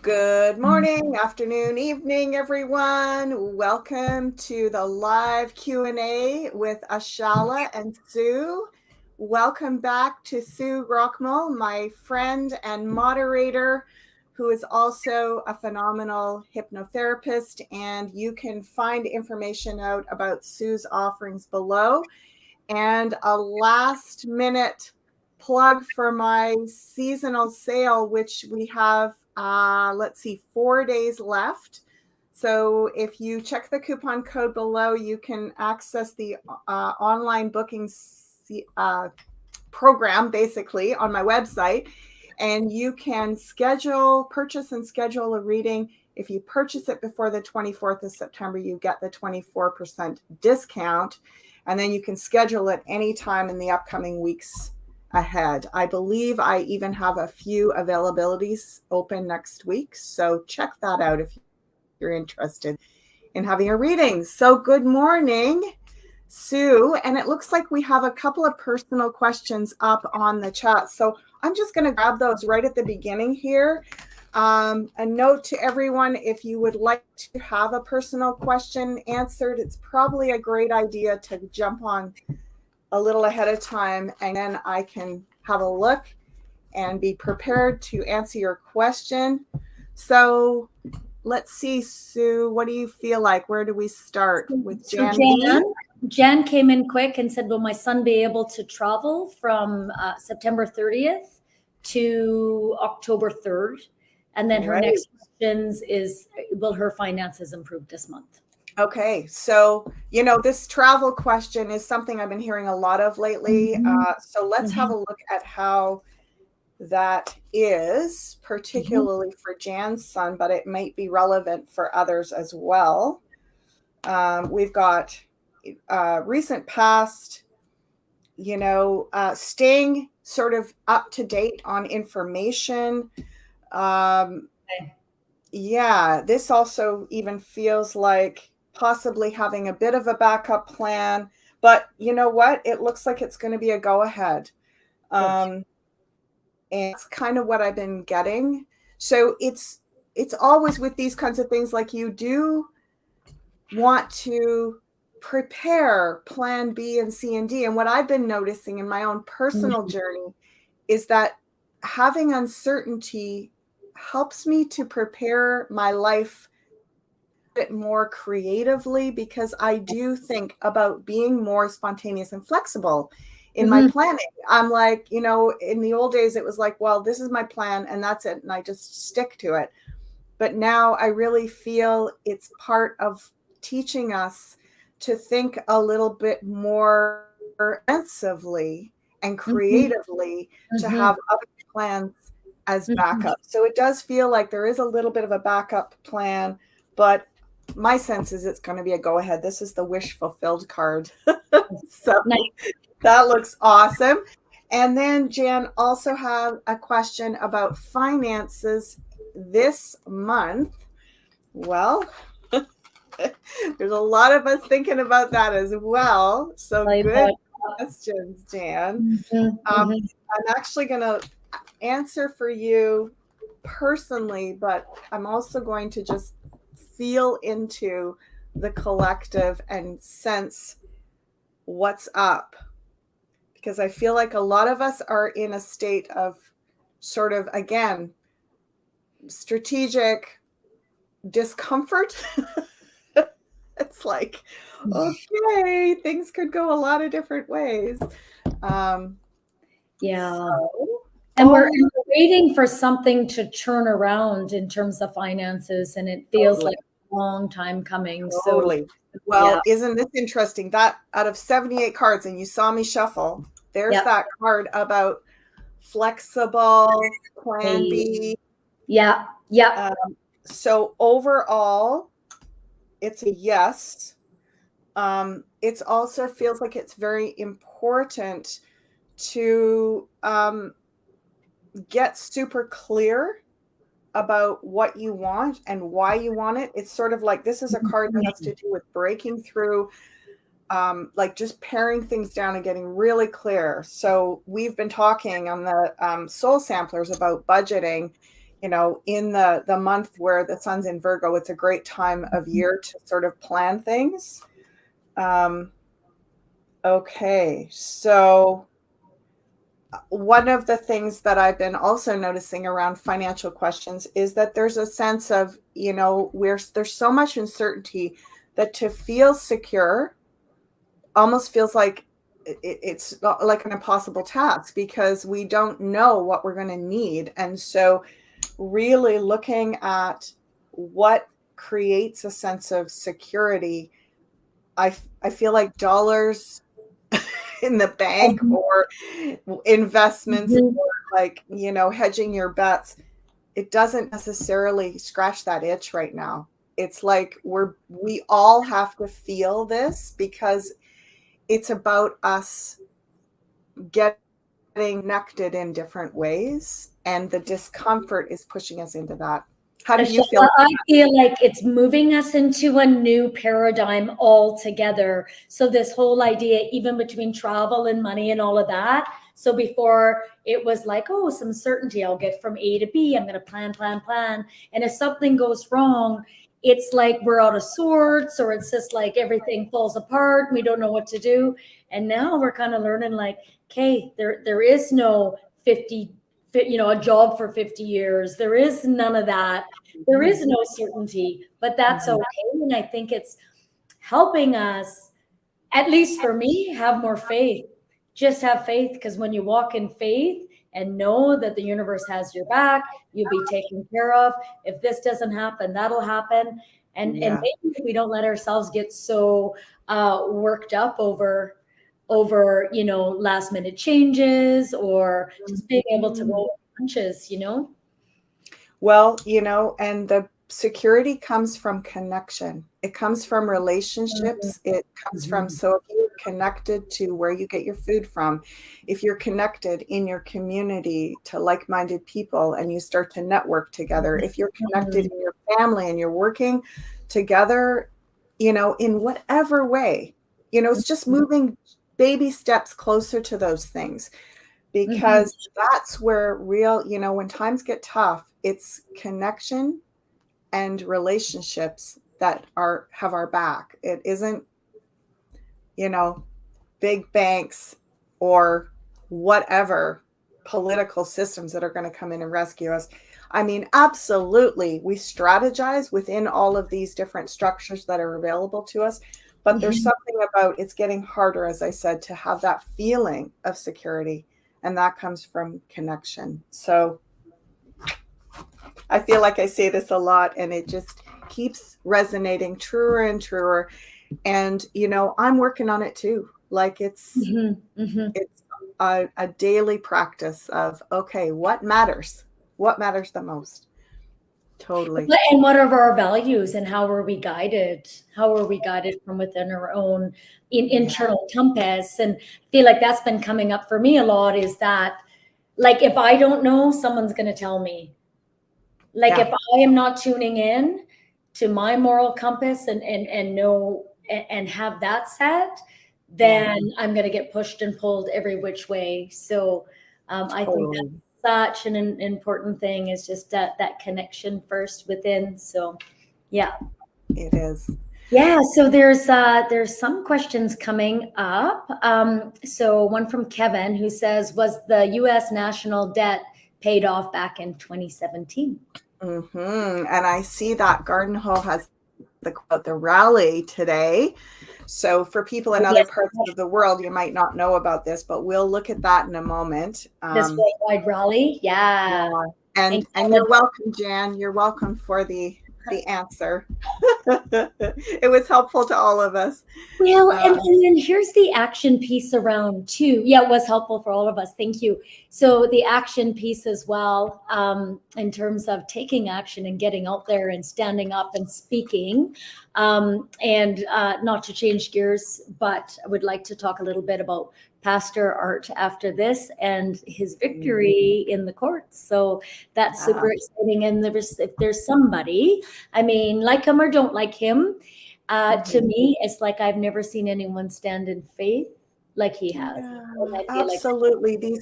Good morning, afternoon, evening, everyone. Welcome to the live Q&A with Ashala and Sue. Welcome back to Sue Rockmull, my friend and moderator, who is also a phenomenal hypnotherapist. And you can find information out about Sue's offerings below. And a last minute plug for my seasonal sale, which we have 4 days left. So if you check the coupon code below, you can access the online booking program basically on my website, and you can purchase and schedule a reading. If you purchase it before the 24th of September, you get the 24% discount, and then you can schedule it anytime in the upcoming weeks ahead. I believe I even have a few availabilities open next week, so check that out if you're interested in having a reading. So good morning, Sue, and it looks like we have a couple of personal questions up on the chat, so I'm just going to grab those right at the beginning here. A note to everyone, if you would like to have a personal question answered, it's probably a great idea to jump on a little ahead of time, and then I can have a look and be prepared to answer your question. So let's see, Sue, what do you feel like? Where do we start with Jan? So Jan came in quick and said, will my son be able to travel from September 30th to October 3rd? And then her next questions is, will her finances improve this month? Okay, so, this travel question is something I've been hearing a lot of lately. So let's have a look at how that is, particularly for Jan's son, but it might be relevant for others as well. We've got recent past, staying sort of up to date on information. Yeah, this also even feels like possibly having a bit of a backup plan, but you know what? It looks like it's going to be a go ahead. And it's kind of what I've been getting. So it's always with these kinds of things, like you do want to prepare plan B and C and D. And what I've been noticing in my own personal journey is that having uncertainty helps me to prepare my life a bit more creatively, because I do think about being more spontaneous and flexible in my planning. I'm like, in the old days, it was like, well, this is my plan and that's it. And I just stick to it. But now I really feel it's part of teaching us to think a little bit more expansively and creatively, to have other plans as backup. So it does feel like there is a little bit of a backup plan, but my sense is it's going to be a go ahead. This is the wish fulfilled card. So that looks awesome. And then Jan also have a question about finances this month. Well, there's a lot of us thinking about that as well. So good questions, Jan. I'm actually going to answer for you personally, but I'm also going to just feel into the collective and sense what's up, because I feel like a lot of us are in a state of sort of, again, strategic discomfort. It's like, okay, things could go a lot of different ways. And we're waiting for something to turn around in terms of finances, and it feels like a long time coming. Totally. Well, isn't this interesting? That out of 78 cards, and you saw me shuffle, there's that card about flexible, plan B. So overall, it's a yes. It also feels like it's very important to get super clear about what you want and why you want it. It's sort of like, this is a card that has to do with breaking through, like just paring things down and getting really clear. So we've been talking on the soul samplers about budgeting, in the month where the sun's in Virgo, it's a great time of year to sort of plan things. Okay, so one of the things that I've been also noticing around financial questions is that there's a sense of, there's so much uncertainty that to feel secure almost feels like it's like an impossible task because we don't know what we're going to need. And so really looking at what creates a sense of security, I feel like dollars in the bank or investments Mhm. or like, hedging your bets, it doesn't necessarily scratch that itch right now. It's like we all have to feel this because it's about us getting connected in different ways, and the discomfort is pushing us into that. How do you feel Ashala, about I that? feel like it's moving us into a new paradigm altogether. So this whole idea, even between travel and money and all of that. So before it was like, oh, some certainty, I'll get from A to B. I'm going to plan, plan, plan. And if something goes wrong, it's like we're out of sorts, or it's just like everything falls apart. We don't know what to do. And now we're kind of learning like, okay, there is no 50, a job for 50 years. There is none of that. There Mhm. is no certainty, but that's Mhm. okay. And I think it's helping us, at least for me, have more faith. Just have faith, because when you walk in faith and know that the universe has your back, you'll be taken care of. If this doesn't happen, that'll happen. And Yeah. maybe if we don't let ourselves get so worked up over last minute changes, or just being able to roll with punches. Well, and the security comes from connection. It comes from Mhm. relationships. It comes from, Mhm. so if you're connected to where you get your food from, if you're connected in your community to like-minded people and you start to network together, if you're connected Mhm. in your family and you're working together, in whatever way, it's just moving baby steps closer to those things, Mhm. because that's where real, when times get tough, it's connection and relationships that have our back. It isn't, you know, big banks or whatever political systems that are going to come in and rescue us. I mean, absolutely, we strategize within all of these different structures that are available to us, but there's Mhm. something about it's getting harder, as I said, to have that feeling of security, and that comes from connection. So I feel like I say this a lot, and it just keeps resonating truer and truer. And I'm working on it too. Like Mhm. Mhm. it's a daily practice of, okay, what matters the most. Totally. And what are our values, and how are we guided? How are we guided from within our own Yeah. internal compass? And I feel like that's been coming up for me a lot, is that, like, if I don't know, someone's going to tell me. Like, Yeah. if I am not tuning in to my moral compass and know and have that set, Yeah. then I'm going to get pushed and pulled every which way. So I think Totally. that's such an important thing, is just that connection first within. So yeah. It is. Yeah, so there's some questions coming up. So one from Kevin, who says, was the US national debt paid off back in 2017? And I see that Garden Hole has the rally today. So for people in Oh, other yes, parts of the world, you might not know about this, but we'll look at that in a moment. this worldwide rally. Yeah. Yeah. In And you're Canada. welcome, Jan. You're welcome for the answer. It was helpful to all of us. Well, and, Um, and then here's the action piece around too. Yeah, it was helpful for all of us. Thank you. So the action piece as well, in terms of taking action and getting out there and standing up and speaking, and not to change gears, but I would like to talk a little bit about Pastor Art after this and his victory in the courts. So that's yeah. super exciting. And if there's somebody, I mean, like him or don't like him, to Mhm. me, it's like I've never seen anyone stand in faith like he has. Yeah, And I feel like absolutely. yeah,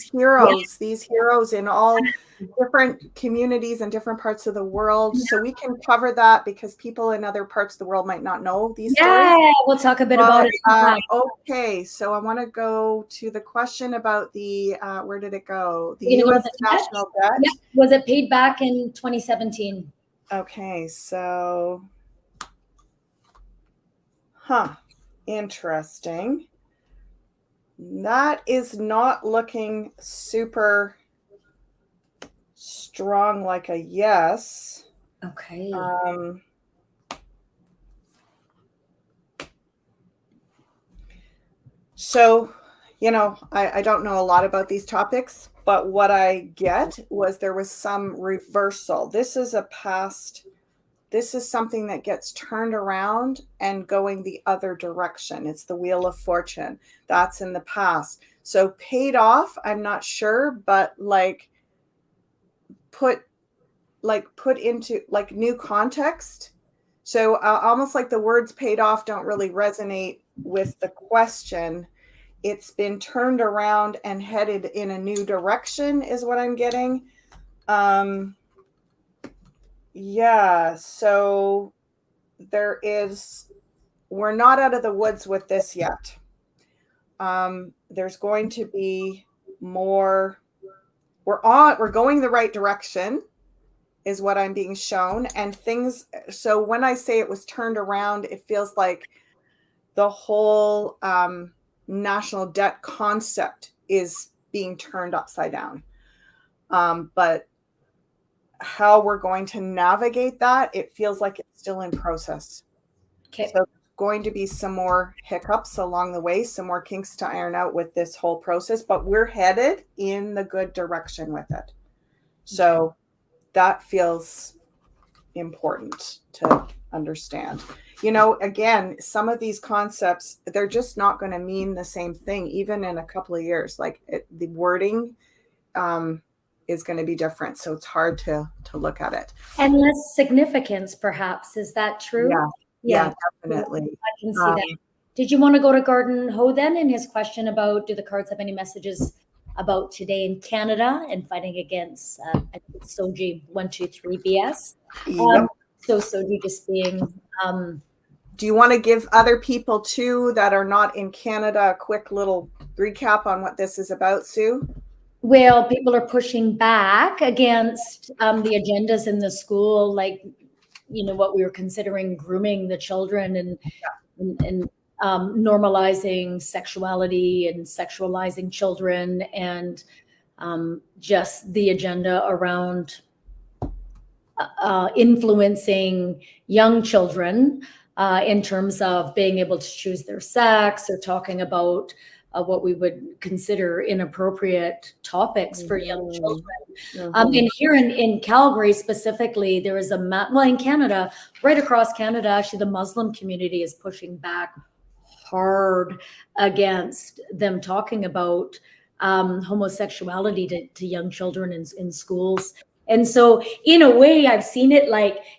These heroes in all different communities and different parts of the world. So we can cover that because people in other parts of the world might not know these yeah, stories. we'll talk a bit about But it tonight. okay, so I want to go to the question about the where did it go? The We're gonna go to U.S. the debt. national debt. Yeah, was it paid back in 2017? Okay, so, interesting. That is not looking super strong like a yes. Okay. So, I don't know a lot about these topics, but what I get was there was some reversal. This is something that gets turned around and going the other direction. It's the Wheel of Fortune. That's in the past. So paid off, I'm not sure, but put into new context. So almost like the words paid off don't really resonate with the question. It's been turned around and headed in a new direction is what I'm getting. Yeah, so we're not out of the woods with this yet. There's going to be more. We're going the right direction is what I'm being shown. And so when I say it was turned around, it feels like the whole national debt concept is being turned upside down. But how we're going to navigate that, it feels like it's still in process. Okay. So going to be some more hiccups along the way, some more kinks to iron out with this whole process, but we're headed in the good direction with it. So that feels important to understand. Again, some of these concepts, they're just not going to mean the same thing, even in a couple of years. The wording is going to be different. So it's hard to look at it. And less significance, perhaps. Is that true? Yeah, definitely. I can see that. Did you want to go to Gordon Ho then in his question about do the cards have any messages about today in Canada and fighting against Soji 123 BS? Yep. So Soji just being. Do you want to give other people too that are not in Canada a quick little recap on what this is about, Sue? Well, people are pushing back against the agendas in the school, like what we were considering grooming the children and normalizing sexuality and sexualizing children, and just the agenda around influencing young children in terms of being able to choose their sex, or talking about what we would consider inappropriate topics for young children. And here in Calgary specifically, there is in Canada, right across Canada, actually the Muslim community is pushing back hard against them talking about homosexuality to young children in schools. And so in a way, I've seen it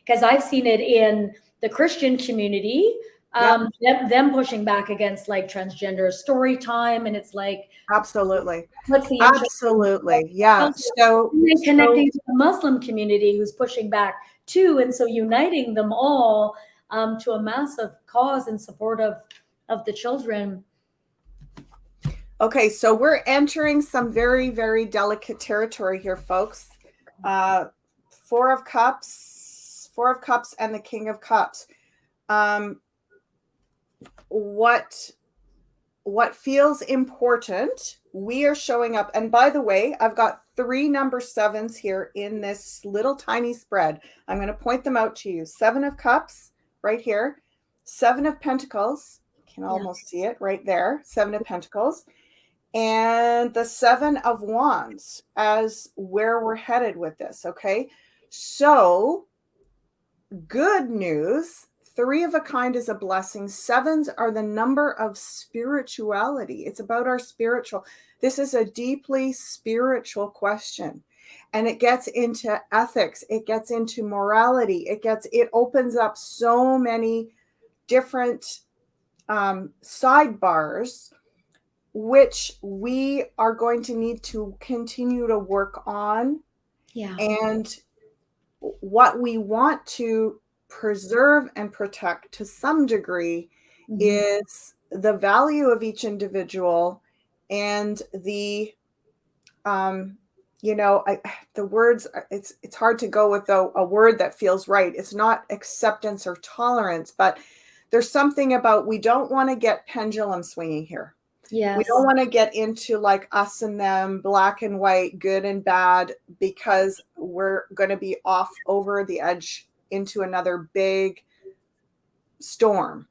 because I've seen it in the Christian community, them pushing back against transgender story time. And it's absolutely. What's the absolutely. Yeah. So connecting to the Muslim community who's pushing back too. And so uniting them all to a massive cause in support of the children. Okay, so we're entering some very, very delicate territory here, folks. Four of Cups, and the King of Cups. What feels important, we are showing up. And by the way, I've got 3 number 7s here in this little tiny spread. I'm going to point them out to you. 7 of Cups right here. 7 of Pentacles. You can almost see it right there. 7 of Pentacles. And the 7 of Wands as where we're headed with this. Okay. So good news. 3 of a kind is a blessing. 7s are the number of spirituality. It's about our spiritual. This is a deeply spiritual question. And it gets into ethics. It gets into morality. It opens up so many different sidebars which we are going to need to continue to work on. Yeah. And what we want to preserve and protect to some degree is the value of each individual and the you know, the words, it's hard to go with a word that feels right. It's not acceptance or tolerance, but there's something about, we don't want to get pendulum swinging here. We don't Yes. want to get into like us and them, black and white, good and bad, because we're going to be off over the edge into another big storm.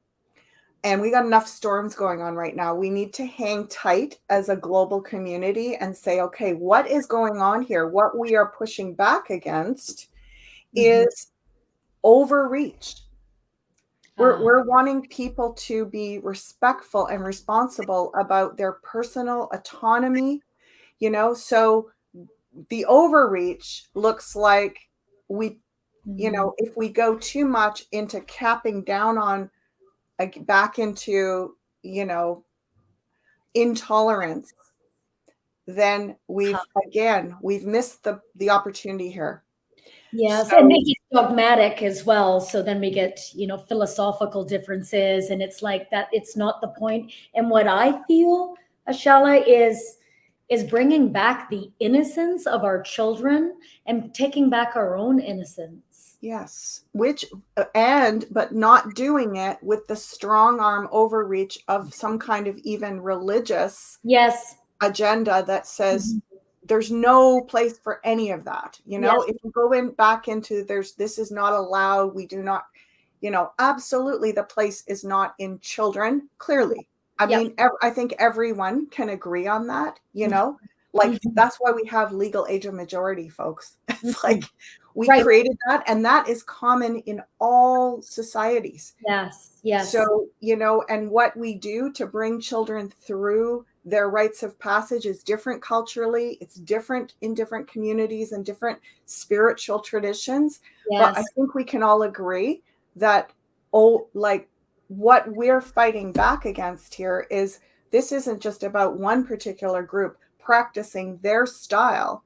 And we got enough storms going on right now. We need to hang tight as a global community and say, okay, what is going on here? What we are pushing back against is overreach. We're wanting people to be respectful and responsible about their personal autonomy, you know. So the overreach looks like we, you know, if we go too much into capping down on, back into, you know, intolerance, then we've missed the opportunity here. Yes, and So make it dogmatic as well. So then we get, philosophical differences, and it's like that. It's not the point. And what I feel, Ashala, is bringing back the innocence of our children and taking back our own innocence. yes, but not doing it with the strong arm overreach of some kind of even religious Yes. agenda that says there's no place for any of that. You know, Yes. if you go back into this is not allowed, we do not, you know, absolutely the place is not in children, clearly. I Yep. mean, I think everyone can agree on that, you know, like that's why we have legal age of majority, folks. It's like we Right. created that, and that is common in all societies. Yes. Yes. So, you know, and what we do to bring children through their rites of passage is different culturally. It's different in different communities and different spiritual traditions. But I Yes. think we can all agree that, like, what we're fighting back against here is this isn't just about one particular group practicing their style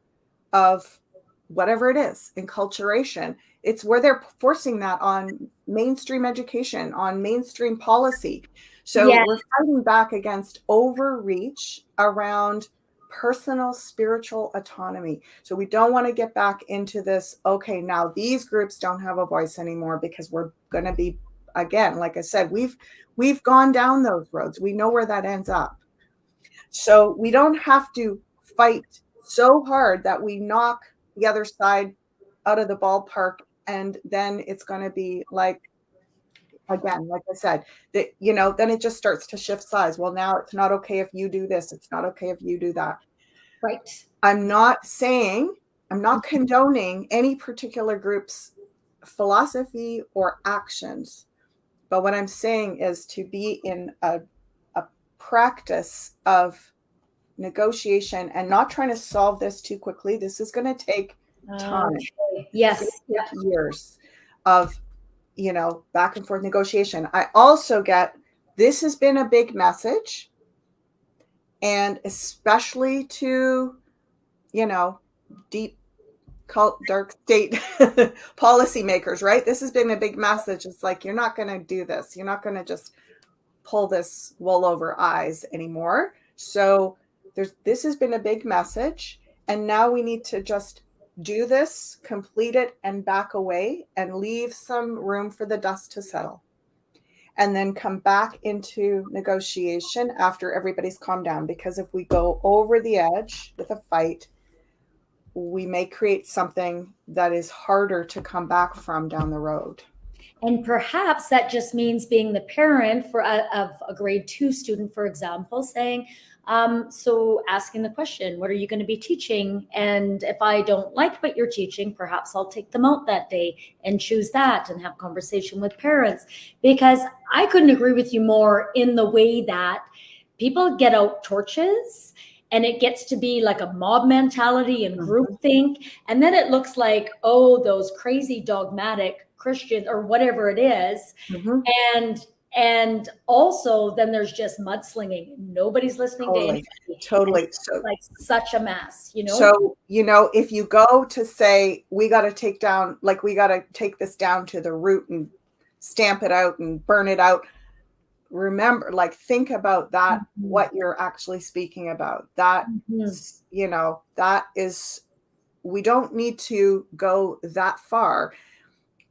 of whatever it is, enculturation. It's where they're forcing that on mainstream education, on mainstream policy. So Yes. we're fighting back against overreach around personal spiritual autonomy. So we don't want to get back into this, okay, now these groups don't have a voice anymore, because we're going to be, again, like I said, we've gone down those roads. We know where that ends up. So we don't have to fight so hard that we knock the other side out of the ballpark, and then it's going to be like, again, like I said, that, you know, then it just starts to shift sides. Well, now it's not okay if you do this, it's not okay if you do that. Right. I'm not condoning any particular group's philosophy or actions, but what I'm saying is to be in a practice of negotiation and not trying to solve this too quickly. This is going to take time. Okay. It's Yes. going to take years of, you know, back and forth negotiation. I also get, this has been a big message, and especially to, you know, deep cult, dark state policymakers, right? This has been a big message. It's like, you're not going to do this. You're not going to just pull this wool over eyes anymore. So this has been a big message, and now we need to just do this, complete it, and back away and leave some room for the dust to settle, and then come back into negotiation after everybody's calmed down. Because if we go over the edge with a fight, we may create something that is harder to come back from down the road. And perhaps that just means being the parent of a grade 2 student, for example, saying, so asking the question, what are you going to be teaching? And if I don't like what you're teaching, perhaps I'll take them out that day and choose that and have conversation with parents. Because I couldn't agree with you more in the way that people get out torches, and it gets to be like a mob mentality and groupthink. And then it looks like, oh, those crazy dogmatic Christian or whatever it is. And And also then there's just mudslinging. Nobody's listening to Totally. anybody. And Totally. it's like such a mess, you know? So, if you go to say, we got to take this down to the root and stamp it out and burn it out. Remember, think about that, what you're actually speaking about. That, that is, we don't need to go that far.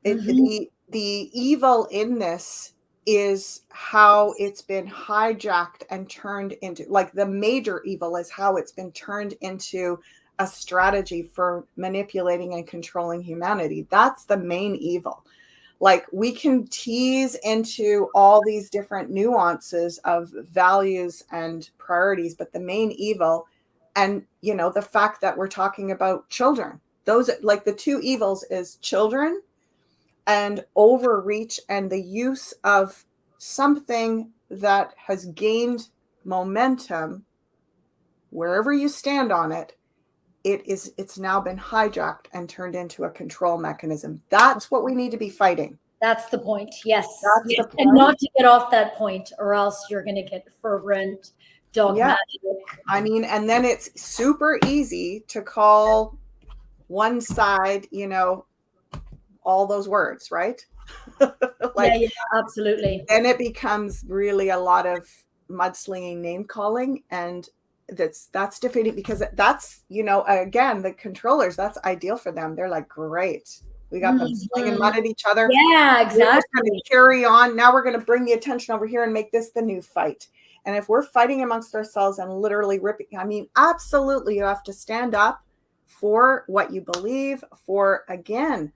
The evil in this is how it's been hijacked and turned into, the major evil is how it's been turned into a strategy for manipulating and controlling humanity. That's the main evil. We can tease into all these different nuances of values and priorities, but the main evil, and the fact that we're talking about children, those, the two evils is children and overreach and the use of something that has gained momentum. Wherever you stand on it, it's now been hijacked and turned into a control mechanism. That's what we need to be fighting. That's the point. Yes. That's the point. And not to get off that point, or else you're going to get fervent, dogmatic. I mean, and then it's super easy to call one side, all those words, right? Yeah, absolutely. Then it becomes really a lot of mudslinging, name calling, and that's defeating, because that's, again, the controllers, that's ideal for them. They're like, great, we got them slinging mud at each other. Yeah, exactly. We're just going to carry on. Now we're going to bring the attention over here and make this the new fight. And if we're fighting amongst ourselves and literally ripping, I mean, absolutely, you have to stand up for what you believe, for, again,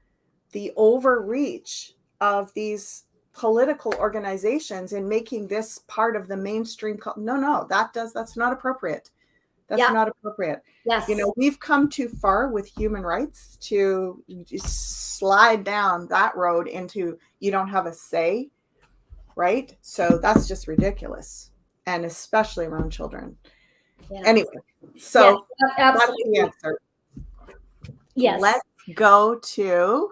the overreach of these political organizations in making this part of the mainstream. No, that's not appropriate. That's not appropriate. Yes. We've come too far with human rights to just slide down that road into, you don't have a say, right? So that's just ridiculous. And especially around children. Yeah. Anyway, so that's the answer. Yes. Let's go to,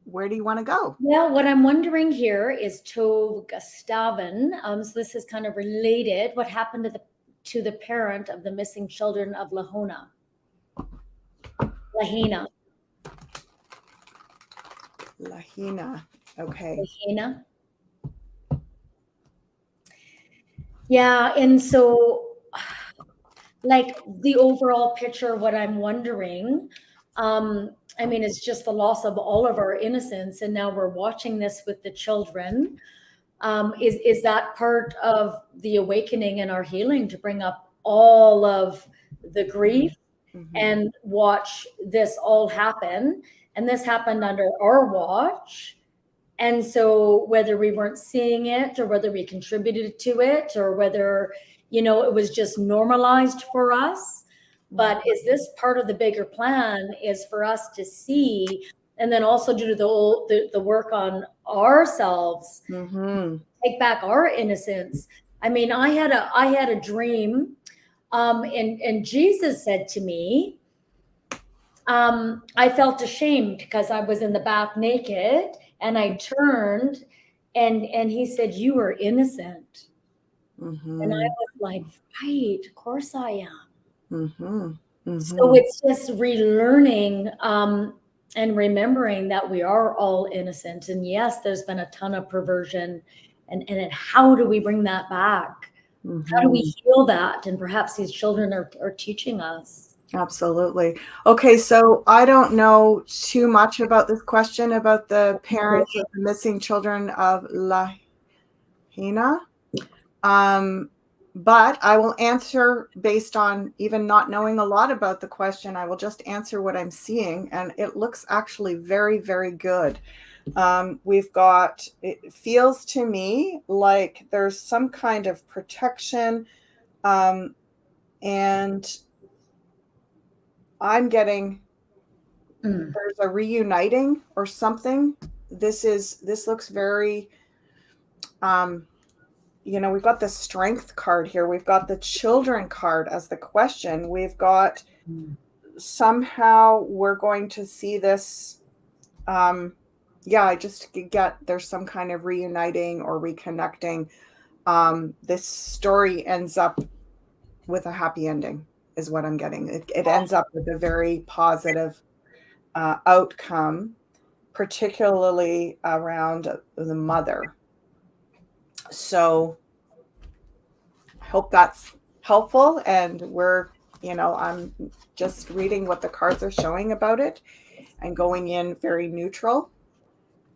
where do you want to go? Well, what I'm wondering here is Tove Gustavin. So this is kind of related. What happened to the parent of the missing children of Lahaina? Lahaina. Okay. Lahaina. Yeah, and so the overall picture, what I'm wondering, I mean, it's just the loss of all of our innocence, and now we're watching this with the children. Is that part of the awakening and our healing, to bring up all of the grief and watch this all happen? And this happened under our watch. And so whether we weren't seeing it, or whether we contributed to it, or whether, it was just normalized for us. But is this part of the bigger plan, is for us to see, and then also do the work on ourselves, take back our innocence. I mean, I had a dream, and Jesus said to me, I felt ashamed because I was in the bath naked, and I turned, and he said, you are innocent. And I was like, right, of course I am. So it's just relearning and remembering that we are all innocent. And yes, there's been a ton of perversion. And how do we bring that back? How do we heal that? And perhaps these children are teaching us. Absolutely. Okay, so I don't know too much about this question about the parents of the missing children of Lahaina. But I will answer based on even not knowing a lot about the question. I will just answer what I'm seeing, and it looks actually very, very good. It feels to me like there's some kind of protection, and I'm getting there's a reuniting or something. This looks very, we've got the strength card here. We've got the children card as the question. We've got somehow we're going to see this Yeah, I just get there's some kind of reuniting or reconnecting. This story ends up with a happy ending, is what I'm getting. It ends up with a very positive outcome, particularly around the mother. So I hope that's helpful. And I'm just reading what the cards are showing about it and going in very neutral.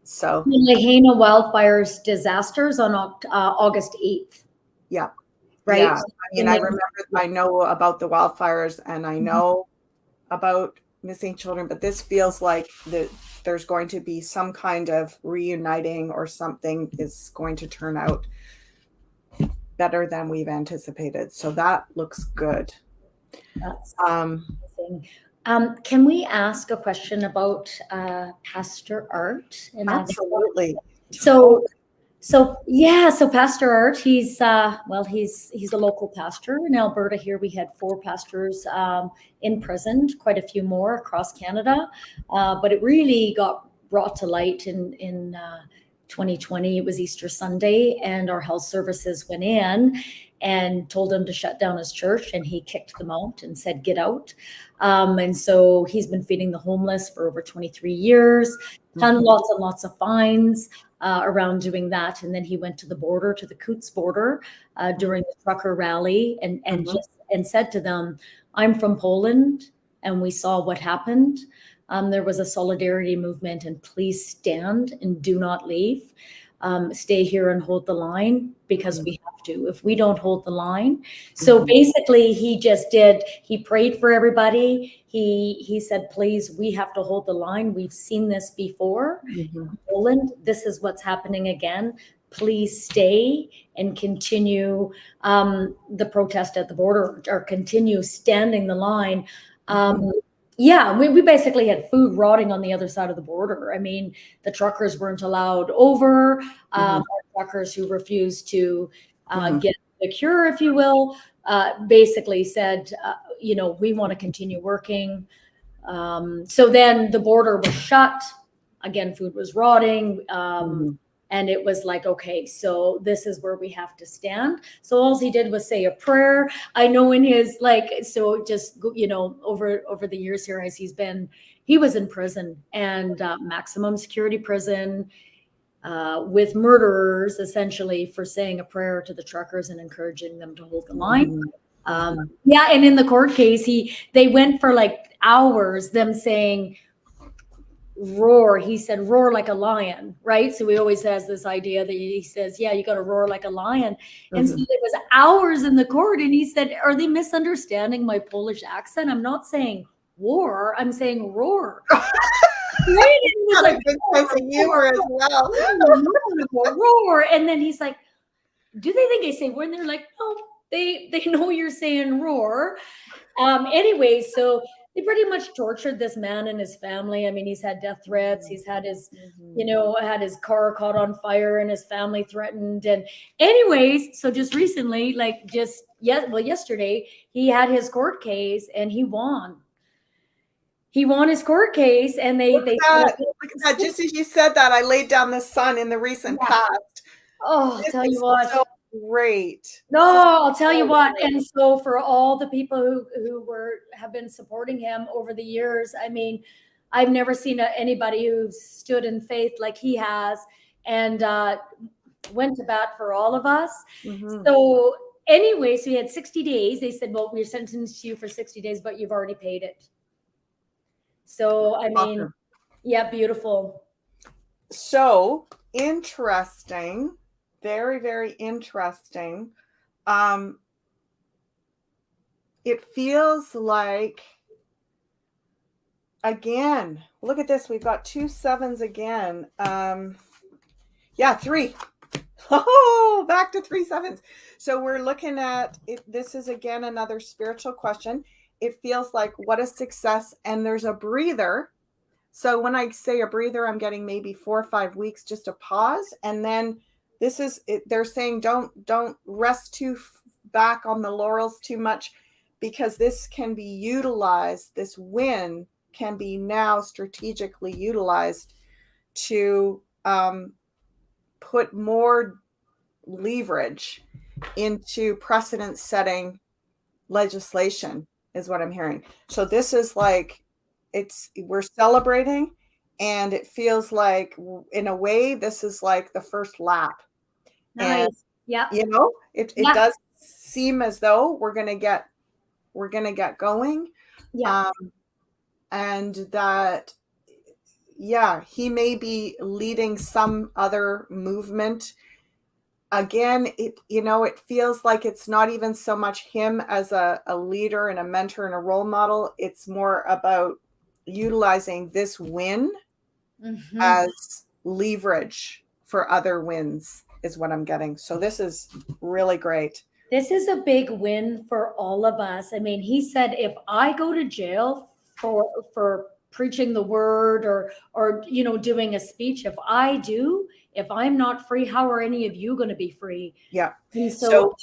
So, The Lahaina wildfires disasters on August 8th, yeah. right? Yeah. And I then, remember, I know about the wildfires and I Mhm. know about missing children, but this feels like there's going to be some kind of reuniting or something is going to turn out better than we've anticipated. So that looks good. That's Um, amazing. Can we ask a question about Pastor Art? And Absolutely. so, so Pastor Art, he's a local pastor in Alberta. Here we had 4 pastors imprisoned, quite a few more across Canada, but it really got brought to light in 2020. It was Easter Sunday, and our health services went in and told him to shut down his church, and he kicked them out and said, "Get out." And so he's been feeding the homeless for over 23 years. Lots and lots of fines around doing that. And then he went to the border, to the Coots border, during the trucker rally, and said to them, "I'm from Poland, and we saw what happened. There was a solidarity movement, and please stand and do not leave. Stay here and hold the line, because we have to. If we don't hold the line." So basically, he prayed for everybody. He said, "Please, we have to hold the line. We've seen this before. Poland, this is what's happening again. Please stay and continue the protest at the border, or continue standing the line." Yeah, we basically had food rotting on the other side of the border. I mean, the truckers weren't allowed over. Truckers who refused to get the cure, if you will, basically said, we want to continue working. So then the border was shut. Again, food was rotting. And it was like, okay, so this is where we have to stand. So all he did was say a prayer. I know in his just over the years here, as he was in prison, and maximum security prison, with murderers, essentially, for saying a prayer to the truckers and encouraging them to hold the line. Yeah, and in the court case, they went for like hours, them saying, "Roar." He said, "Roar like a lion," right? So he always has this idea that he says, "Yeah, you got to roar like a lion." And so there was hours in the court, and he said, "Are they misunderstanding my Polish accent? I'm not saying war, I'm saying roar." Right? And he was like, a good sense of humor as well. roar. And then he's like, "Do they think I say war?" And they're like, "No, they know you're saying roar." Anyway, so they pretty much tortured this man and his family. I mean, he's had death threats. He's had had his car caught on fire and his family threatened. And anyways, so just recently, yesterday, he had his court case and he won. He won his court case, and they Look at that. Just as you said that, I laid down the sun in the recent past. Oh, This tell you is what. so great. No, I'll tell you what. And so for all the people who have been supporting him over the years, I mean, I've never seen anybody who stood in faith like he has, and went to bat for all of us. So anyway, so he had 60 days. They said, "Well, we're sentenced you for 60 days, but you've already paid it." So, I mean, Awesome. Yeah, beautiful. So interesting. Very, very interesting. It feels like, again, look at this. We've got 2 7s again. Yeah, 3. Oh, back to 3 7s. So we're looking at it. This is again another spiritual question. It feels like, what is success? And there's a breather. So when I say a breather, I'm getting maybe 4 or 5 weeks, just a pause. And then this is it, they're saying don't rest back on the laurels too much, because this can be utilized. This win can be now strategically utilized to put more leverage into precedent setting legislation, is what I'm hearing. So this is like, we're celebrating, and it feels like, in a way, this is like the first lap. And Nice. Yep. it Yep. does seem as though we're gonna get going. Yeah. And that, yeah, he may be leading some other movement. Again, it feels like it's not even so much him as a leader and a mentor and a role model. It's more about utilizing this win as leverage for other wins, is what I'm getting. So this is really great. This is a big win for all of us. I mean, he said, if I go to jail for preaching the word or doing a speech, if I'm not free, how are any of you going to be free? Yeah. And so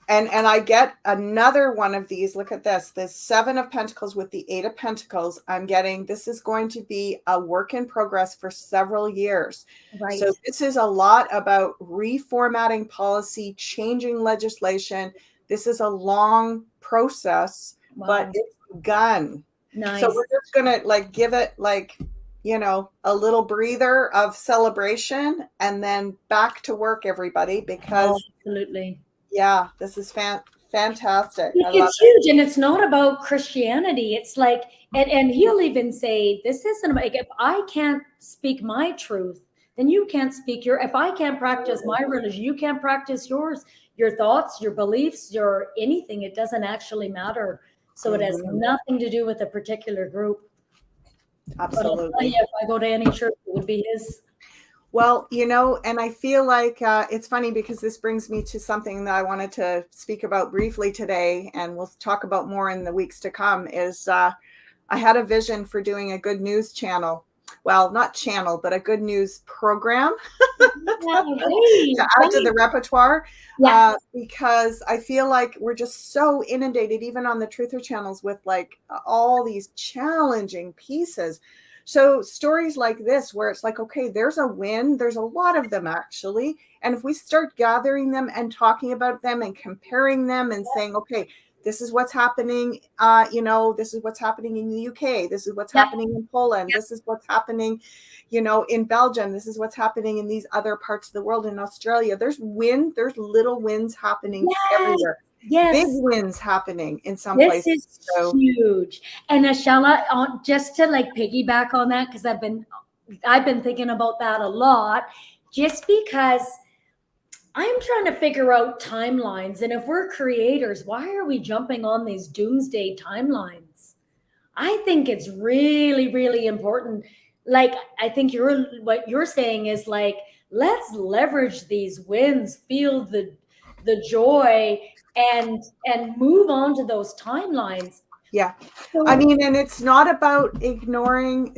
and I get another one of these. Look at this. This 7 of Pentacles with the 8 of Pentacles. I'm getting, this is going to be a work in progress for several years. Right. So this is a lot about reformatting policy, changing legislation. This is a long process, but it's begun. Nice. So we're just going to give it a little breather of celebration, and then back to work, everybody, because absolutely. Yeah, this is fantastic. It's huge, and it's not about Christianity. It's like, and he'll even say, this isn't like, if I can't speak my truth, then you can't speak if I can't practice my religion, you can't practice yours, your thoughts, your beliefs, your anything. It doesn't actually matter. So it has nothing to do with a particular group. Absolutely. But I'll tell you, if I go to any church, it would be his. Well, and I feel like it's funny, because this brings me to something that I wanted to speak about briefly today, and we'll talk about more in the weeks to come, is I had a vision for doing a good news channel. Well, not channel, but a good news program to add to the repertoire. Yeah. Because I feel like we're just so inundated, even on the truther channels, with all these challenging pieces. So stories like this, where it's like, okay, there's a win. There's a lot of them, actually. And if we start gathering them and talking about them and comparing them and saying, okay, this is what's happening, this is what's happening in the UK. This is what's happening in Poland. This is what's happening, in Belgium. This is what's happening in these other parts of the world, in Australia. There's little wins happening everywhere. Yes. Big wins happening in some this places. This is huge. And Ashala, just to piggyback on that, because I've been thinking about that a lot, just because I'm trying to figure out timelines. And if we're creators, why are we jumping on these doomsday timelines? I think it's really, really important. I think what you're saying is let's leverage these wins, feel the joy, and move on to those timelines. Yeah. I mean, and it's not about ignoring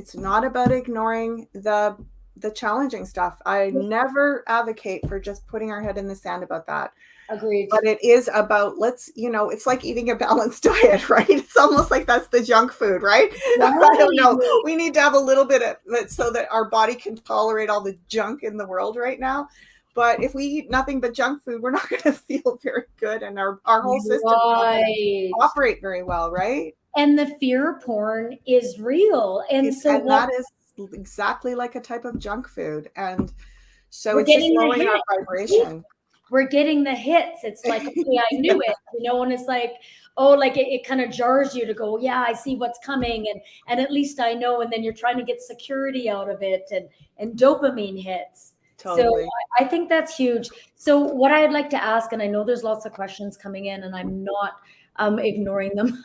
the challenging stuff. I never advocate for just putting our head in the sand about that. Agreed. But it is about, it's like eating a balanced diet, right? It's almost like that's the junk food, right? I don't know. We need to have a little bit of it so that our body can tolerate all the junk in the world right now. But if we eat nothing but junk food, we're not going to feel very good, and our whole system doesn't operate very well, right? And the fear porn is real. And that is exactly like a type of junk food. And so it's just lowering our vibration. We're getting the hits. It's like, okay, I knew it, and it's like, oh, it kind of jars you to go, yeah, I see what's coming. And at least I know. And then you're trying to get security out of it, and dopamine hits. Totally. So I think that's huge. So what I'd like to ask, and I know there's lots of questions coming in, and I'm not ignoring them.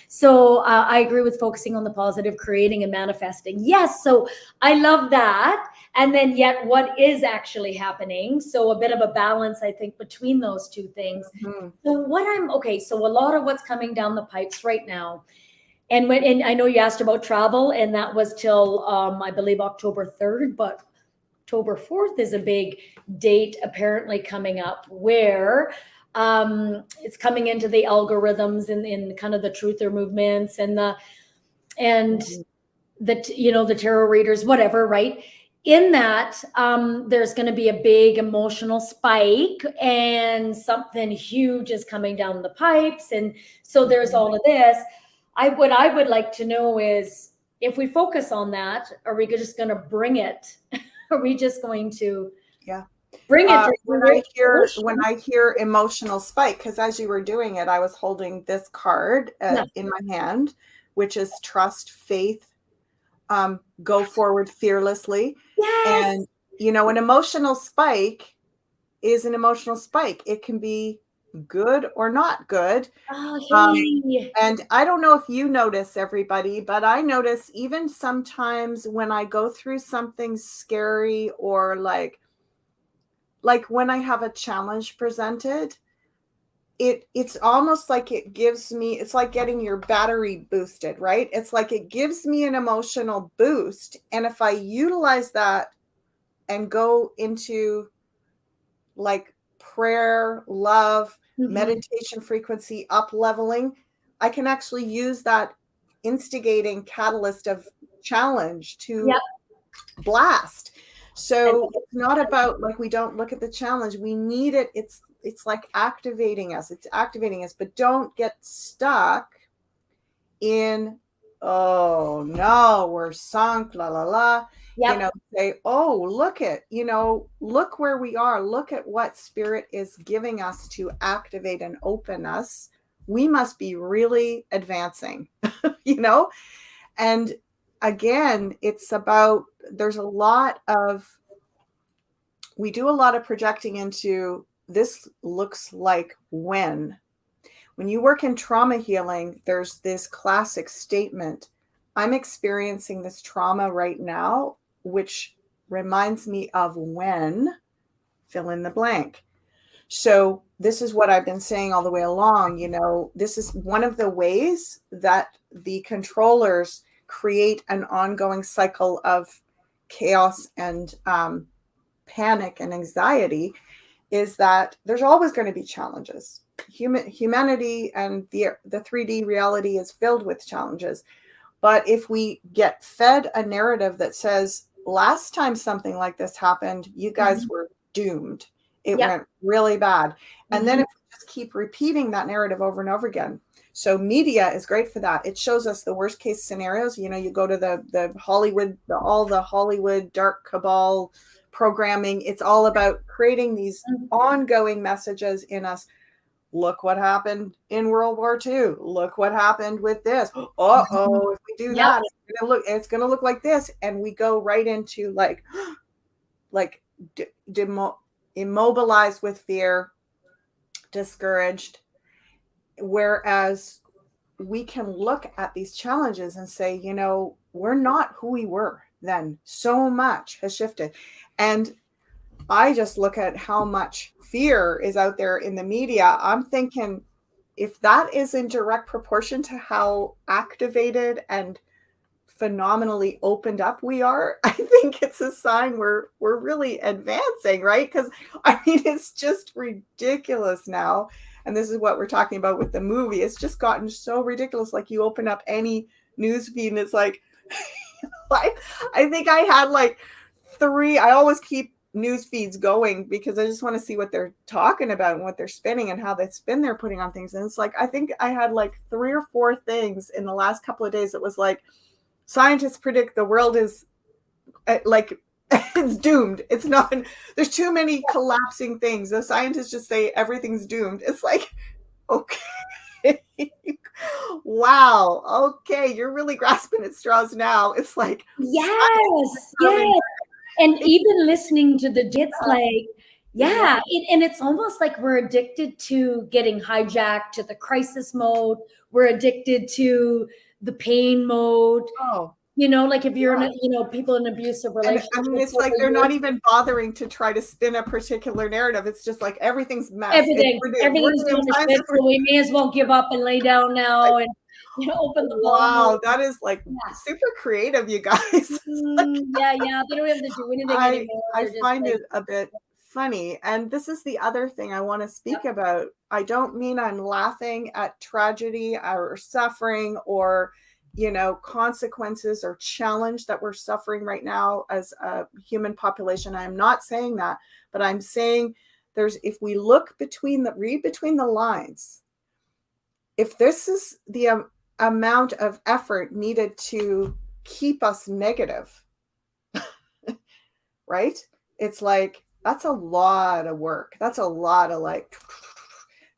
So I agree with focusing on the positive, creating and manifesting. Yes. So I love that. And then yet what is actually happening. So a bit of a balance, I think, between those two things. So so a lot of what's coming down the pipes right now. And I know you asked about travel, and that was till I believe October 3rd, but October 4th is a big date apparently coming up, where it's coming into the algorithms in kind of the truther movements and the tarot readers, whatever, right? in that, there's going to be a big emotional spike and something huge is coming down the pipes. And so there's all of this. What I would like to know is, if we focus on that, are we just going to bring it? Are we just going to bring it? When I hear emotional spike, because as you were doing it, I was holding this card in my hand, which is trust, faith, go forward fearlessly. Yes. And, you know, an emotional spike is an emotional spike. It can be good or not good. Oh, hey. And I don't know if you notice, everybody, but I notice even sometimes when I go through something scary, or like when I have a challenge presented, it's almost like it gives me, it's like getting your battery boosted, right? It's like it gives me an emotional boost. And if I utilize that and go into like prayer, love, meditation frequency, up leveling, I can actually use that instigating catalyst of challenge to blast. So it's not about like, we don't look at the challenge. We need it. It's like activating us. It's activating us, but don't get stuck in, oh no, we're sunk, la la la. You know, say, oh, look where we are. Look at what spirit is giving us to activate and open us. We must be really advancing, you know? And again, it's about, we do a lot of projecting into, this looks like when you work in trauma healing, there's this classic statement, I'm experiencing this trauma right now, which reminds me of when, fill in the blank. So this is what I've been saying all the way along. You know, this is one of the ways that the controllers create an ongoing cycle of chaos and panic and anxiety, is that there's always going to be challenges. Humanity and the 3D reality is filled with challenges. But if we get fed a narrative that says, last time something like this happened, you guys were doomed. It went really bad. And then if we just keep repeating that narrative over and over again. So media is great for that. It shows us the worst case scenarios. You know, you go to the Hollywood, all the Hollywood dark cabal programming. It's all about creating these ongoing messages in us. Look what happened in World War II. Look what happened with this. Uh-oh, if we do that, it's gonna look like this. And we go right into like immobilized with fear, discouraged. Whereas we can look at these challenges and say, you know, we're not who we were then. So much has shifted. And I just look at how much fear is out there in the media. I'm thinking, if that is in direct proportion to how activated and phenomenally opened up we are, I think it's a sign we're really advancing, right? Because I mean, it's just ridiculous now. And this is what we're talking about with the movie. It's just gotten so ridiculous. Like, you open up any news feed and it's like, I think I had like 3, I always keep news feeds going because I just want to see what they're talking about and what they're spinning and how they spin they're putting on things. And it's like, I think I had like 3 or 4 things in the last couple of days that was like, scientists predict the world is like, it's doomed. It's not, there's too many collapsing things. The scientists just say everything's doomed. It's like, okay. Wow. Okay. You're really grasping at straws now. It's like, yes. And even listening to it's like, and it's almost like we're addicted to getting hijacked to the crisis mode. We're addicted to the pain mode. You know, like if you're in people in abusive relationships. I mean, it's like they're not even bothering to try to spin a particular narrative. It's just like everything's mess. Everything's going to shit, so we may as well give up and lay down now and open the ball. Wow, that is like super creative, you guys. They don't have to do anything anymore. I find it a bit funny. And this is the other thing I want to speak about. I don't mean I'm laughing at tragedy or suffering or consequences or challenge that we're suffering right now as a human population. I'm not saying that, but I'm saying if we read between the lines, if this is the amount of effort needed to keep us negative, right? It's like, that's a lot of work. That's a lot of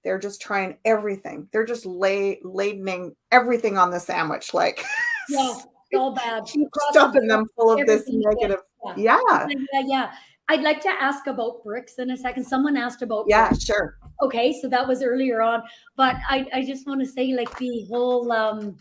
they're just trying everything. They're just ladening everything on the sandwich. Yeah, it's all bad. Keep Across the stuffing board, them full of this everything. negative. Yeah. Yeah. Yeah. I'd like to ask about bricks in a second. Someone asked about Yeah, bricks. sure. Okay, so that was earlier on, but I just want to say, the whole I'm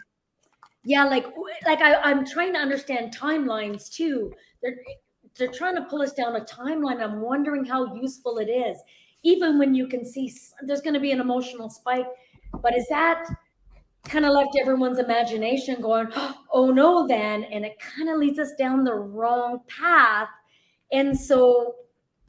trying to understand timelines too. They're trying to pull us down a timeline. I'm wondering how useful it is, even when you can see there's going to be an emotional spike. But is that kind of left everyone's imagination going, oh no, then, and it kind of leads us down the wrong path. And so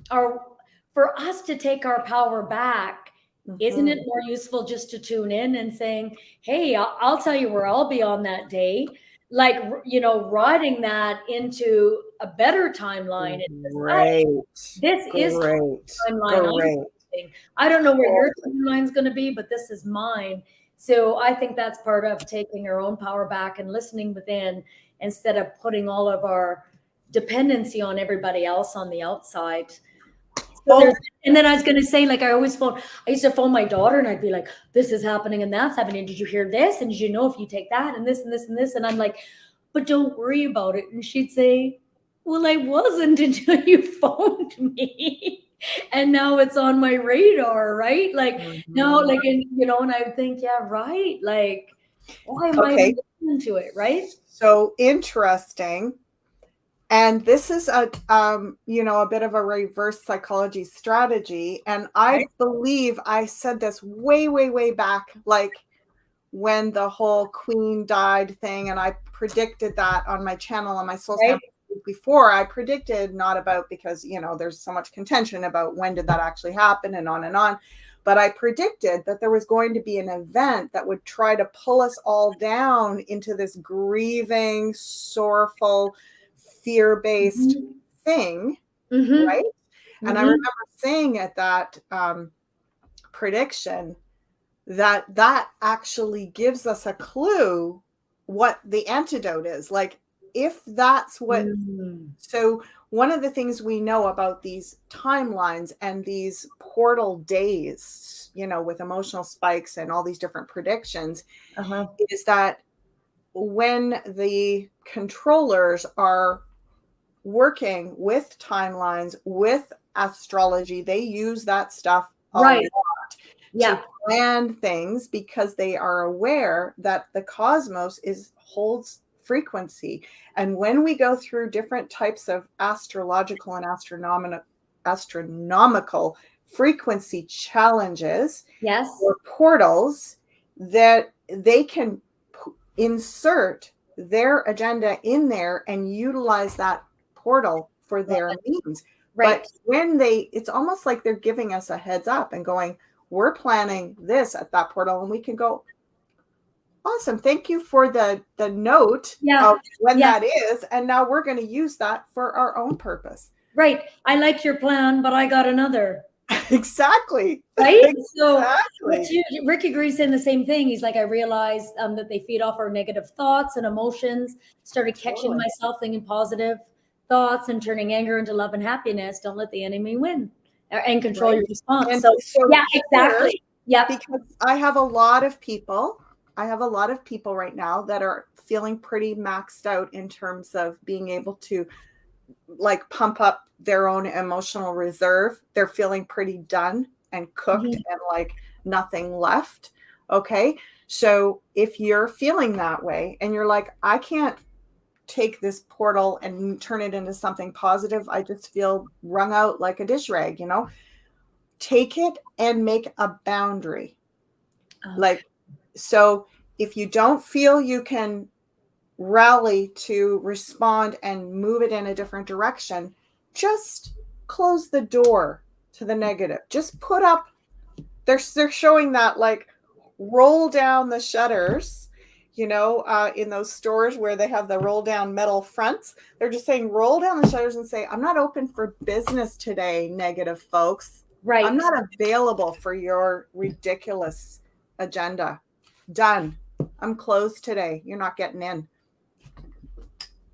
for us to take our power back, isn't it more useful just to tune in and saying, hey, I'll tell you where I'll be on that day, riding that into a better timeline. Great. This is timeline. Great. I don't know where your timeline's going to be, but this is mine. So I think that's part of taking our own power back and listening within, instead of putting all of our dependency on everybody else on the outside. And then I was going to say, I used to phone my daughter and I'd be like, this is happening and that's happening. Did you hear this? And did you know if you take that and this and this and this? And I'm like, but don't worry about it. And she'd say, well, I wasn't until you phoned me. And now it's on my radar, right? Now, and I would think, yeah, right. Why am I listening to it, right? So interesting. And this is a bit of a reverse psychology strategy. And I believe I said this way, way, way back, when the whole Queen died thing, and I predicted that on my channel, on my Soul Stamp before. I predicted, not about, because there's so much contention about when did that actually happen and on, but I predicted that there was going to be an event that would try to pull us all down into this grieving, sorrowful, fear-based thing, right? And I remember saying at that prediction that actually gives us a clue what the antidote is. If that's what, so one of the things we know about these timelines and these portal days, with emotional spikes and all these different predictions, is that when the controllers are working with timelines, with astrology, they use that stuff a lot to plan things, because they are aware that the cosmos holds frequency. And when we go through different types of astrological and astronomical frequency challenges, or portals, that they can insert their agenda in there and utilize that portal for their means. But when it's almost like they're giving us a heads up and going, we're planning this at that portal, and we can go, awesome, thank you for the note of when that is, and now we're going to use that for our own purpose. Right. I like your plan, but I got another. Exactly. Right. Exactly. So Rick agrees saying the same thing. He's like, I realized that they feed off our negative thoughts and emotions. Started catching myself thinking positive thoughts and turning anger into love and happiness. Don't let the enemy win and control your response. And so yeah, exactly. Yeah. Because I have a lot of people right now that are feeling pretty maxed out in terms of being able to pump up their own emotional reserve. They're feeling pretty done and cooked and nothing left. Okay. So if you're feeling that way and you're like, I can't take this portal and turn it into something positive, I just feel wrung out like a dish rag, take it and make a boundary. So if you don't feel you can rally to respond and move it in a different direction, just close the door to the negative. Just put up, they're showing that roll down the shutters, in those stores where they have the roll down metal fronts. They're just saying, roll down the shutters and say, I'm not open for business today, negative folks. Right. I'm not available for your ridiculous agenda. Done. I'm closed today. You're not getting in.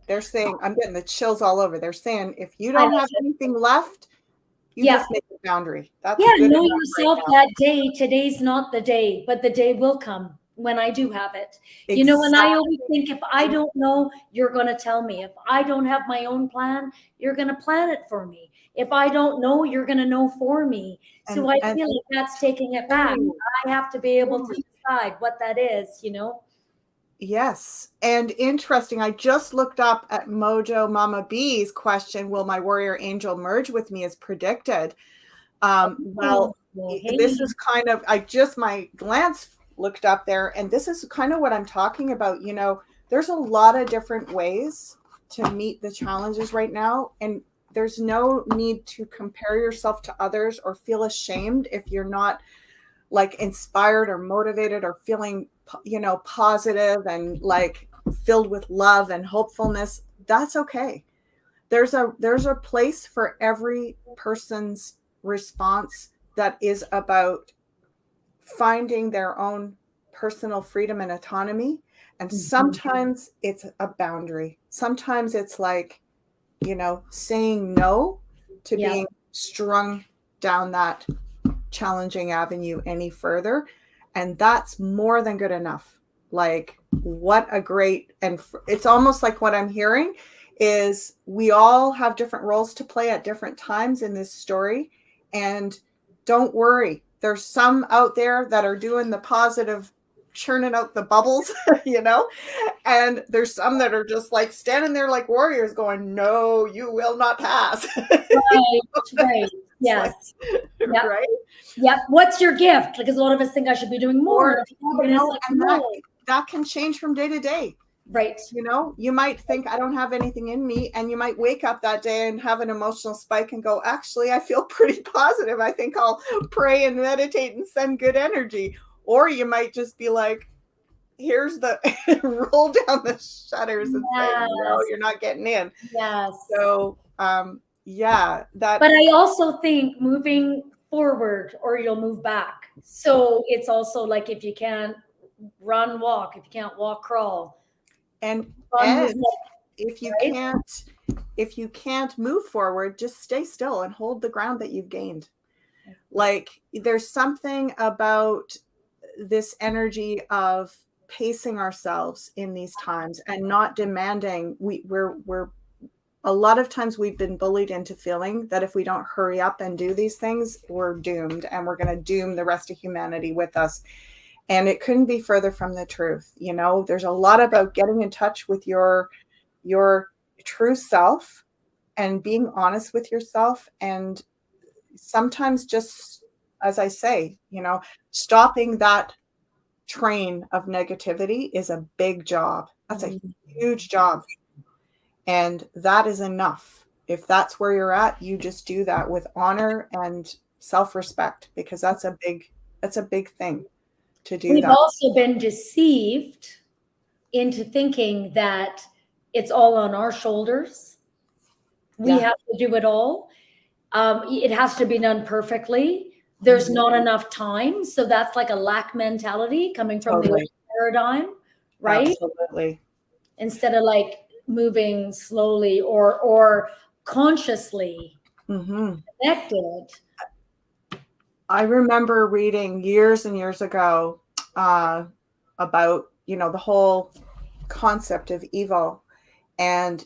They're saying, I'm getting the chills all over. They're saying, if you don't have anything left, you just make a boundary. That's good know enough yourself right now. that day. Today's not the day, but the day will come when I do have it. Exactly. And I always think, if I don't know, you're going to tell me. If I don't have my own plan, you're going to plan it for me. If I don't know, you're going to know for me. So I feel like that's taking it back. I have to be able to decide what that is, Yes. And interesting, I just looked up at Mojo Mama B's question, will my warrior angel merge with me as predicted? Well, this is kind of, my glance looked up there, and this is kind of what I'm talking about. There's a lot of different ways to meet the challenges right now. And there's no need to compare yourself to others or feel ashamed if you're not like inspired or motivated or feeling, positive and like filled with love and hopefulness. That's okay. There's a place for every person's response that is about finding their own personal freedom and autonomy. And sometimes it's a boundary. Sometimes it's like, saying no to being strung down that challenging avenue any further. And that's more than good enough. Like, what a great, and it's almost like what I'm hearing is we all have different roles to play at different times in this story. And don't worry, there's some out there that are doing the positive, churning out the bubbles, and there's some that are just like standing there like warriors going, no, you will not pass. Right. Yes. Like, right. Yeah. What's your gift? Because a lot of us think I should be doing more. That can change from day to day. Right. You might think I don't have anything in me, and you might wake up that day and have an emotional spike and go, actually, I feel pretty positive. I think I'll pray and meditate and send good energy. Or you might just be like, here's the roll down the shutters and say, no, you're not getting in. Yes. So, that. But I also think moving forward or you'll move back. So it's also like, if you can't run, walk. If you can't walk, crawl. And if you can't move forward, just stay still and hold the ground that you've gained. Like, there's something about this energy of pacing ourselves in these times and not demanding. We're a lot of times we've been bullied into feeling that if we don't hurry up and do these things, we're doomed, and we're going to doom the rest of humanity with us. And it couldn't be further from the truth. There's a lot about getting in touch with your true self and being honest with yourself. And sometimes, just as I say, stopping that train of negativity is a big job. That's a huge job. And that is enough. If that's where you're at, you just do that with honor and self-respect, because that's a big thing to do. We've also been deceived into thinking that it's all on our shoulders. We have to do it all. It has to be done perfectly. There's not enough time. So that's like a lack mentality coming from the old paradigm, right? Absolutely. Instead of like moving slowly or consciously connected. I remember reading years and years ago about, the whole concept of evil. And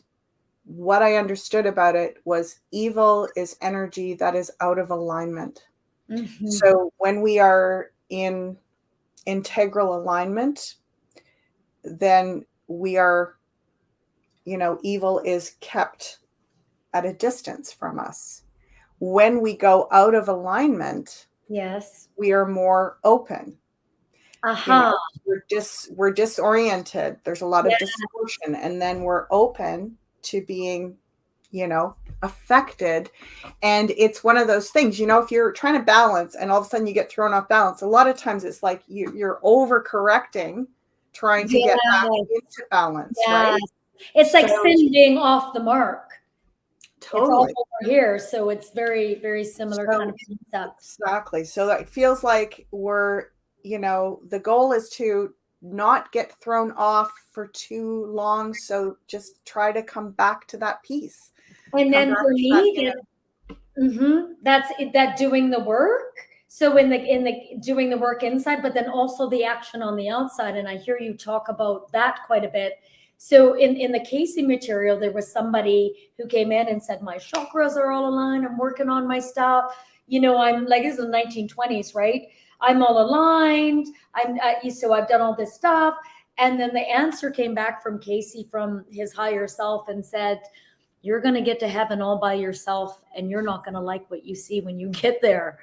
what I understood about it was evil is energy that is out of alignment. So when we are in integral alignment, then we are, evil is kept at a distance from us. When we go out of alignment, we are more open. We're disoriented. There's a lot of distortion, and then we're open to being, affected. And it's one of those things, if you're trying to balance and all of a sudden you get thrown off balance, a lot of times it's like you're overcorrecting trying to get back Yeah. into balance, right? Yeah. It's like So sending off the mark. It's all totally. over here. So it's very, very similar kind So of concept. exactly. So it feels like the goal is to not get thrown off for too long. So just try to come back to that peace. And Come then back for to that me, inner. that's it, that doing the work. So in the doing the work inside, but then also the action on the outside. And I hear you talk about that quite a bit. So in the Casey material, there was somebody who came in and said, my chakras are all aligned. I'm working on my stuff. I'm like, this is the 1920s, right? I'm all aligned. So I've done all this stuff. And then the answer came back from Casey from his higher self and said, you're going to get to heaven all by yourself and you're not going to like what you see when you get there.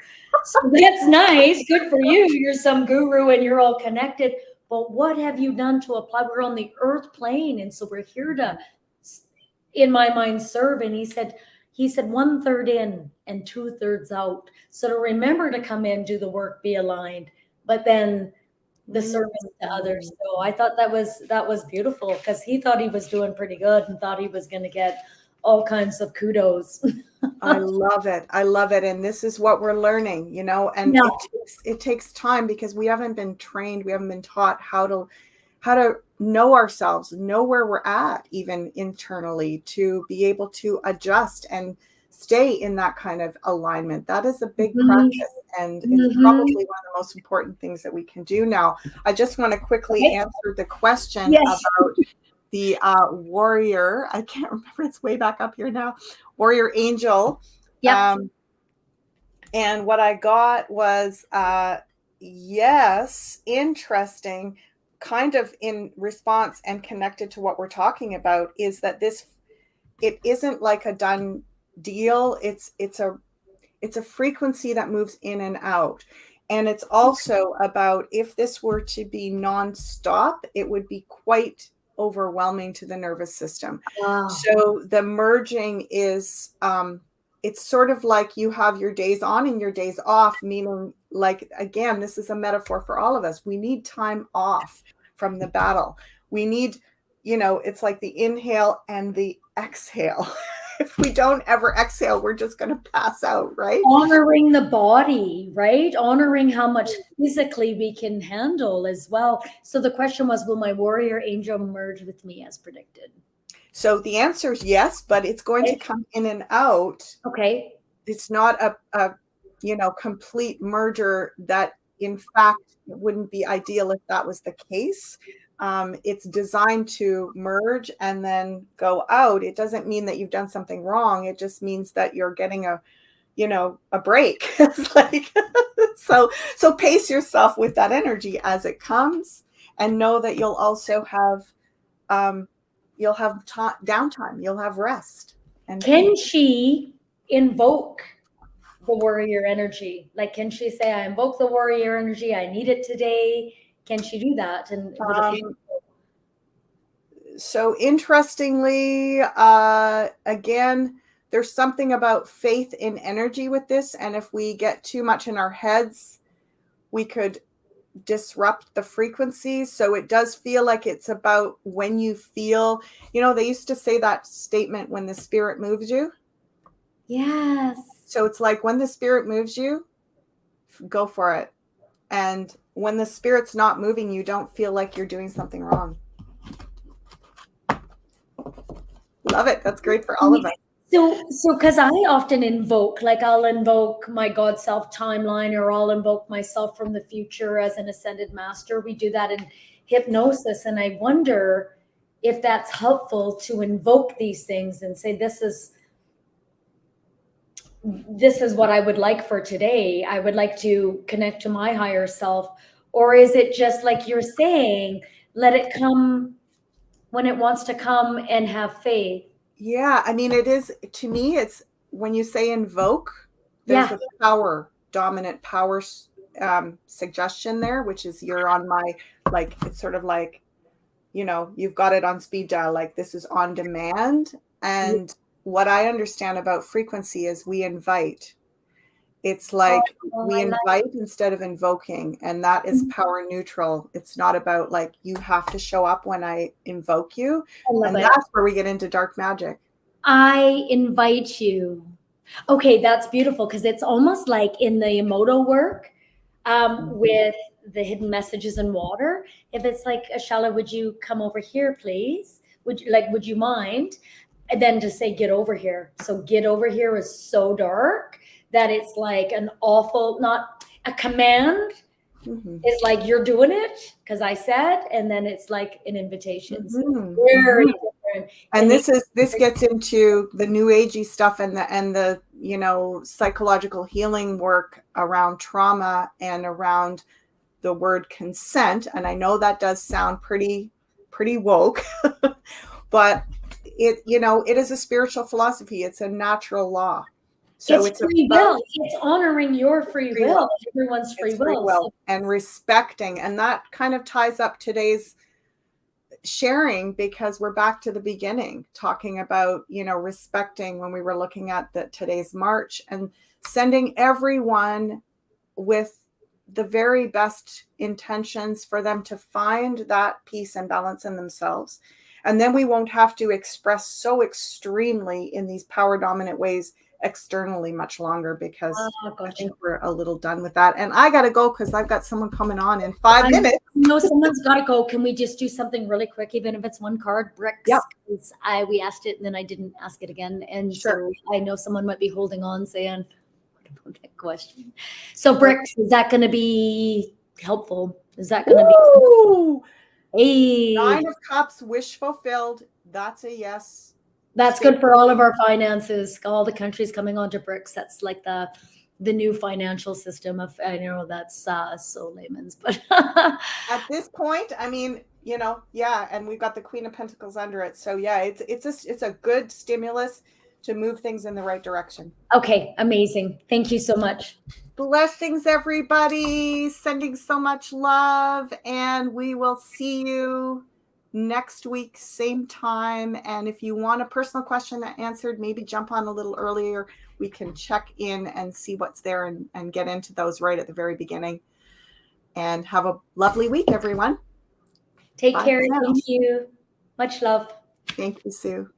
So that's nice. Good for you. You're some guru and you're all connected. But what have you done to apply? We're on the earth plane. And so we're here to, in my mind, serve. And he said 1/3 in and 2/3 out. So to remember to come in, do the work, be aligned, but then the service to others. So I thought that was beautiful because he thought he was doing pretty good and thought he was going to get all kinds of kudos. I love it. I love it. And this is what we're learning, and Yeah. it takes time because we haven't been trained. We haven't been taught how to know ourselves, know where we're at, even internally, to be able to adjust and stay in that kind of alignment. That is a big Mhm. practice. And it's Mhm. probably one of the most important things that we can do now. I just want to quickly Right? answer the question Yes. about the warrior. I can't remember. It's way back up here now. Warrior angel. Yep. And what I got was, yes, interesting, kind of in response and connected to what we're talking about, is that it isn't like a done deal. It's a frequency that moves in and out. And it's also about, if this were to be nonstop, it would be quite overwhelming to the nervous system. Wow. So the merging is, it's sort of like you have your days on and your days off, meaning, like, again, this is a metaphor for all of us. We need time off from the battle. We need, it's like the inhale and the exhale. If we don't ever exhale, we're just going to pass out, right? Honoring the body, right? Honoring how much physically we can handle as well. So the question was, will my warrior angel merge with me as predicted? So the answer is yes, but it's going to come in and out. Okay. It's not a complete merger. That, in fact, it wouldn't be ideal if that was the case. It's designed to merge and then go out. It doesn't mean that you've done something wrong. It just means that you're getting a break. It's like, so pace yourself with that energy as it comes, and know that you'll also have, downtime, you'll have rest and Can peace. she invoke the warrior energy? Like, can she say, I invoke the warrior energy, I need it today? Can she do that? And would it be? So interestingly, again, there's something about faith in energy with this. And if we get too much in our heads, we could disrupt the frequencies. So it does feel like it's about when you feel, they used to say that statement, when the spirit moves you. Yes. So it's like, when the spirit moves you, go for it. And when the spirit's not moving, you don't feel like you're doing something wrong. Love it. That's great for all of us. So because I often invoke, like I'll invoke my God self timeline, or I'll invoke myself from the future as an ascended master. We do that in hypnosis. And I wonder if that's helpful to invoke these things and say, this is what I would like for today. I would like to connect to my higher self. Or is it just like you're saying, let it come when it wants to come and have faith? Yeah, I mean, it is, to me, it's, when you say invoke, there's Yeah. a dominant power suggestion there, which is, you're on my, like, it's sort of like, you've got it on speed dial, like this is on demand. And what I understand about frequency is, we invite. It's like we I like invite instead of invoking, and that is power neutral. It's not about like you have to show up when I invoke you. I love And it. that's where we get into dark magic. I invite you. Okay, that's beautiful because it's almost like in the Emoto work with the hidden messages in water. If it's like, Ashala, would you come over here, please? Would you mind? And then to say, get over here. So get over here is so dark that it's like an awful, not a command. It's like you're doing it because I said, and then it's like an invitation. So very different. And this gets into the new agey stuff and the psychological healing work around trauma and around the word consent. And I know that does sound pretty woke, but it is a spiritual philosophy. It's a natural law. So it's free will. It's honoring your free will. Everyone's free will. And respecting. And that kind of ties up today's sharing, because we're back to the beginning, talking about, respecting when we were looking at today's march and sending everyone with the very best intentions for them to find that peace and balance in themselves. And then we won't have to express so extremely in these power dominant ways externally much longer, because I think we're a little done with that. And I got to go because I've got someone coming on in 5 minutes. No, someone's got to go. Can we just do something really quick, even if it's one card? Bricks. Yep. We asked it and then I didn't ask it again. And sure. So I know someone might be holding on saying, what about that question? So bricks, is that going to be helpful? Is that going to be? Hey. 9 of Cups, wish fulfilled. That's a yes. That's good for all of our finances. All the countries coming onto BRICS. That's like the new financial system of, I know that's so layman's, but at this point, I mean, yeah, and we've got the Queen of Pentacles under it. So yeah, it's a good stimulus to move things in the right direction. Okay, amazing. Thank you so much. Blessings, everybody. Sending so much love, and we will see you next week, same time. And if you want a personal question answered, maybe jump on a little earlier. We can check in and see what's there and get into those right at the very beginning. And have a lovely week, everyone. Take care. Thank you. Much love. Thank you, Sue.